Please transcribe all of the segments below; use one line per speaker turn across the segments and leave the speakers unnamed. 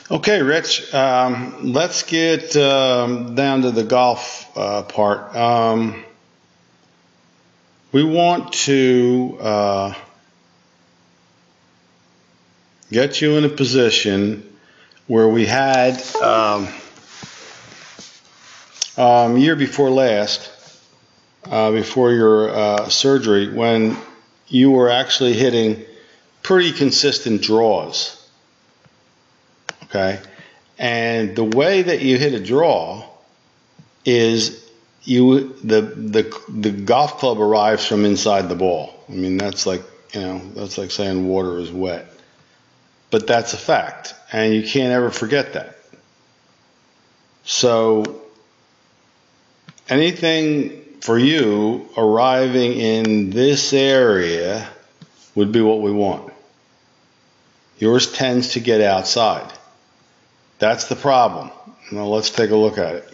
Okay, Rich, let's get down to the golf part. We want to get you in a position where we had year before last, before your surgery, when you were actually hitting pretty consistent draws. Okay, and the way that you hit a draw is the golf club arrives from inside the ball. I mean, that's like saying water is wet, but that's a fact, and you can't ever forget that. So anything for you arriving in this area would be what we want. Yours tends to get outside. That's the problem. Now let's take a look at it.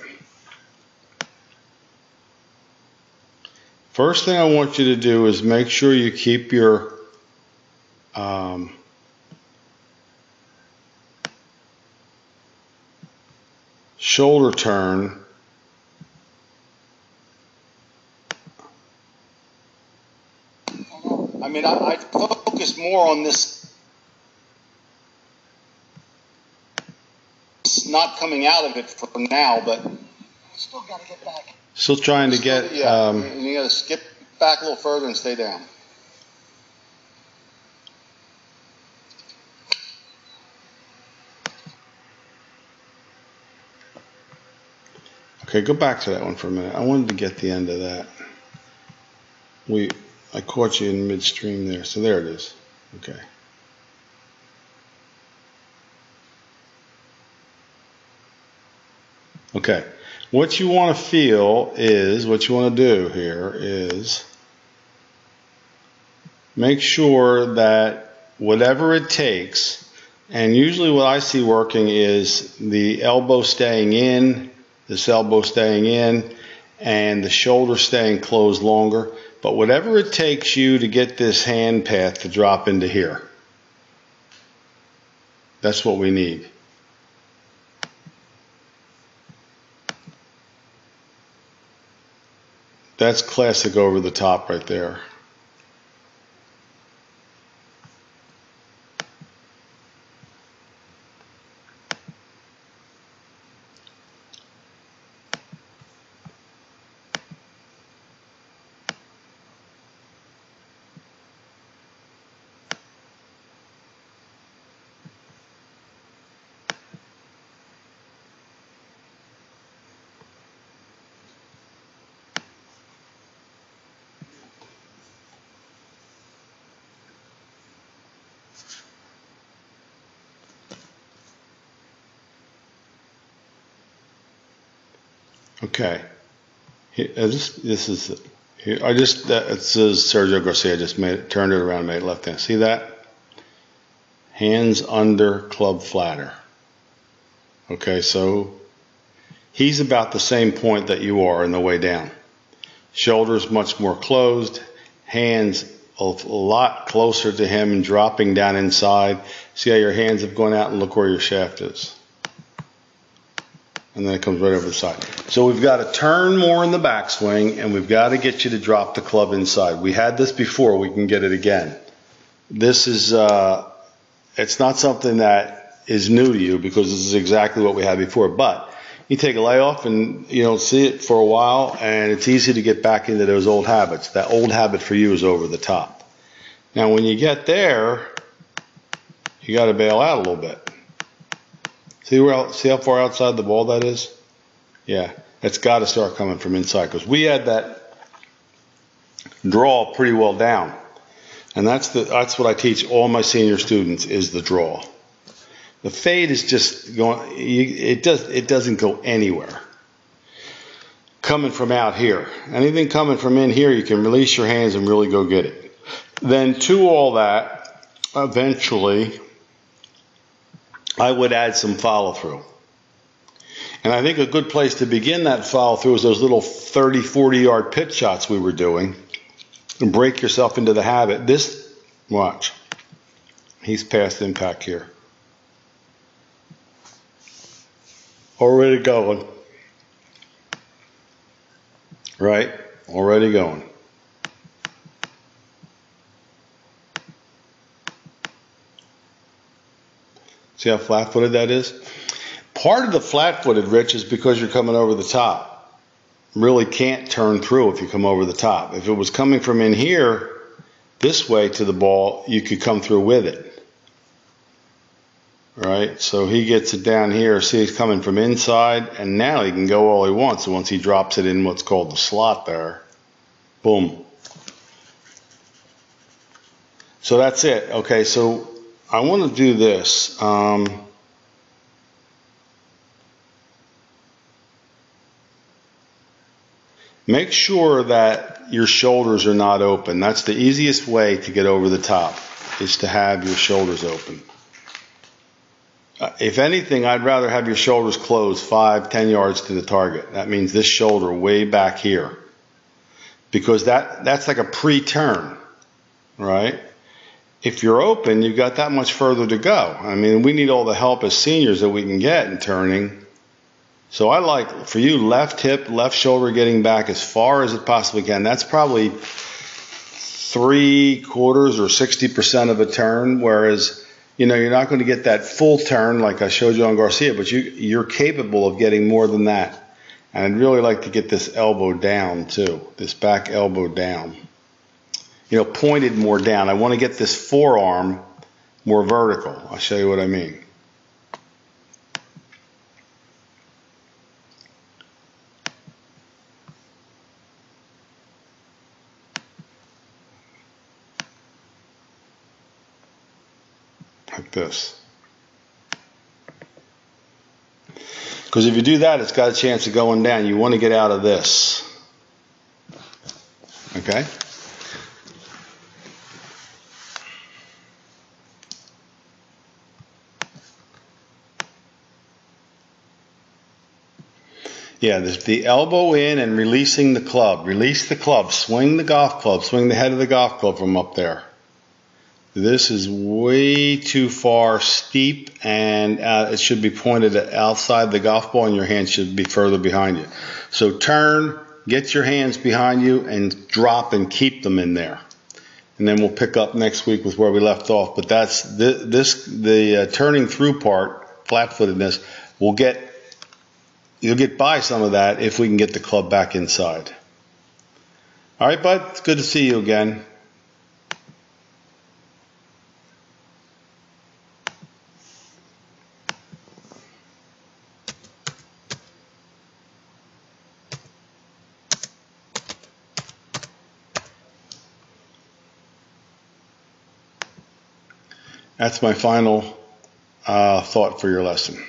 First thing I want you to do is make sure you keep your shoulder turn I focus more on this not coming out of it for now, but
still got to get back.
Still trying to get.
And you got to skip back a little further and stay down.
Okay, go back to that one for a minute. I wanted to get the end of that. I caught you in midstream there, so there it is. Okay. Okay, what you want to feel is, what you want to do here is make sure that whatever it takes, and usually what I see working is the elbow staying in, this elbow staying in, and the shoulder staying closed longer, but whatever it takes you to get this hand path to drop into here, that's what we need. That's classic over the top right there. Okay, this is it says Sergio Garcia. I just turned it around and made it left hand. See that? Hands under, club flatter. Okay, so he's about the same point that you are in the way down. Shoulders much more closed, hands a lot closer to him and dropping down inside. See how your hands have gone out, and look where your shaft is. And then it comes right over the side. So we've got to turn more in the backswing, and we've got to get you to drop the club inside. We had this before. We can get it again. This is, it's not something that is new to you, because this is exactly what we had before. But you take a layoff and you don't see it for a while, and it's easy to get back into those old habits. That old habit for you is over the top. Now when you get there, you got to bail out a little bit. See how far outside the ball that is? Yeah, it's got to start coming from inside, because we had that draw pretty well down, and that's what I teach all my senior students is the draw. The fade is just going. It doesn't go anywhere. Coming from out here, anything coming from in here, you can release your hands and really go get it. Then to all that, eventually, I would add some follow through. And I think a good place to begin that follow through is those little 30, 40 yard pitch shots we were doing. And break yourself into the habit. Watch. He's past impact here. Already going. Right? Already going. See how flat-footed that is? Part of the flat-footed, Rich, is because you're coming over the top. Really can't turn through if you come over the top. If it was coming from in here this way to the ball, you could come through with it. Right? So he gets it down here. See, he's coming from inside, and now he can go all he wants. So once he drops it in what's called the slot there, boom. So that's it. Okay, so I want to do this. Make sure that your shoulders are not open. That's the easiest way to get over the top, is to have your shoulders open. If anything, I'd rather have your shoulders closed 5-10 yards to the target. That means this shoulder way back here. Because that's like a pre-turn, right? If you're open, you've got that much further to go. I mean, we need all the help as seniors that we can get in turning. So I like, for you, left hip, left shoulder getting back as far as it possibly can. That's probably 3/4 or 60% of a turn, whereas, you know, you're not going to get that full turn like I showed you on Garcia, but you're capable of getting more than that. And I'd really like to get this elbow down too, this back elbow down. You know, pointed more down. I want to get this forearm more vertical. I'll show you what I mean. Like this. Because if you do that, it's got a chance of going down. You want to get out of this. Okay? Yeah, the elbow in and releasing the club. Release the club. Swing the golf club. Swing the head of the golf club from up there. This is way too far steep, and it should be pointed outside the golf ball, and your hands should be further behind you. So turn, get your hands behind you, and drop and keep them in there. And then we'll pick up next week with where we left off. But that's the turning through part, flat-footedness. You'll get by some of that if we can get the club back inside. All right, bud. It's good to see you again. That's my final thought for your lesson.